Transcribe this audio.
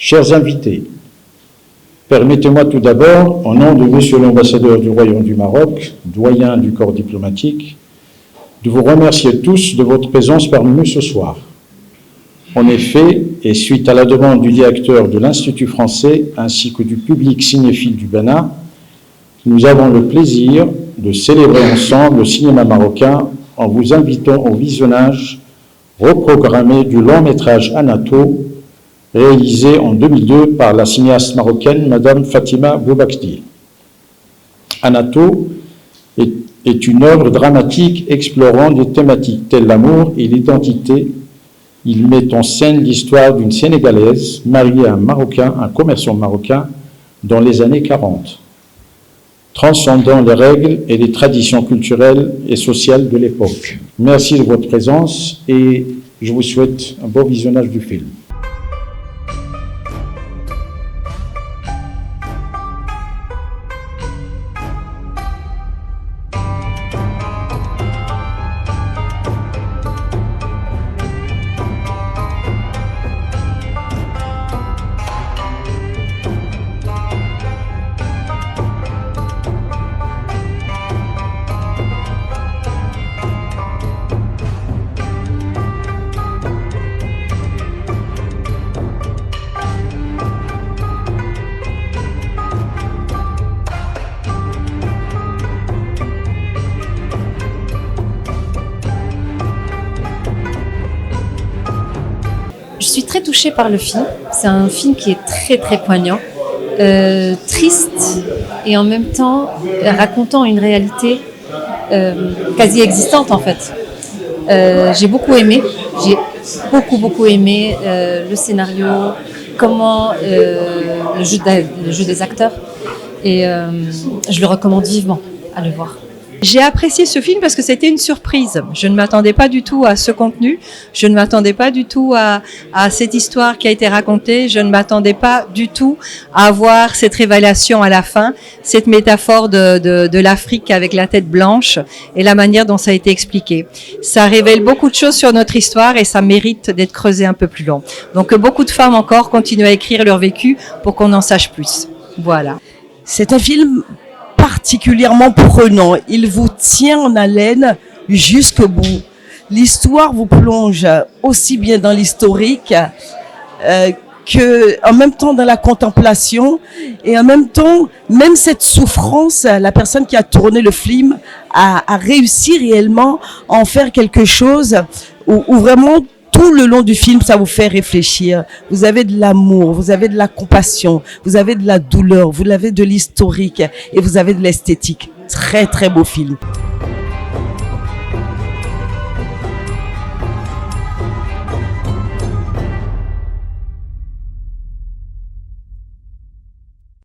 Chers invités, permettez-moi tout d'abord, au nom de Monsieur l'ambassadeur du Royaume du Maroc, doyen du corps diplomatique, de vous remercier tous de votre présence parmi nous ce soir. En effet, et suite à la demande du directeur de l'Institut français ainsi que du public cinéphile du Bénin, nous avons le plaisir de célébrer ensemble le cinéma marocain en vous invitant au visionnage reprogrammé du long-métrage Anato, réalisé en 2002 par la cinéaste marocaine Madame Fatima Boubakdi. Anato est une œuvre dramatique explorant des thématiques telles l'amour et l'identité. Il met en scène l'histoire d'une Sénégalaise mariée à un Marocain, un commerçant marocain, dans les années 40, transcendant les règles et les traditions culturelles et sociales de l'époque. Merci de votre présence et je vous souhaite un bon visionnage du film. Je suis très touchée par le film. C'est un film qui est très très poignant, triste et en même temps racontant une réalité quasi existante en fait. J'ai beaucoup aimé, beaucoup aimé le scénario, comment le jeu des acteurs et je le recommande vivement à le voir. J'ai apprécié ce film parce que c'était une surprise. Je ne m'attendais pas du tout à ce contenu. Je ne m'attendais pas du tout à cette histoire qui a été racontée. Je ne m'attendais pas du tout à voir cette révélation à la fin, cette métaphore de l'Afrique avec la tête blanche et la manière dont ça a été expliqué. Ça révèle beaucoup de choses sur notre histoire et ça mérite d'être creusé un peu plus long. Donc beaucoup de femmes encore continuent à écrire leur vécu pour qu'on en sache plus. Voilà. C'est un film particulièrement prenant. Il vous tient en haleine jusqu'au bout. L'histoire vous plonge aussi bien dans l'historique que en même temps dans la contemplation et en même temps, même cette souffrance, la personne qui a tourné le film a réussi réellement à en faire quelque chose où vraiment tout le long du film, ça vous fait réfléchir. Vous avez de l'amour, vous avez de la compassion, vous avez de la douleur, vous avez de l'historique et vous avez de l'esthétique. Très, très beau film.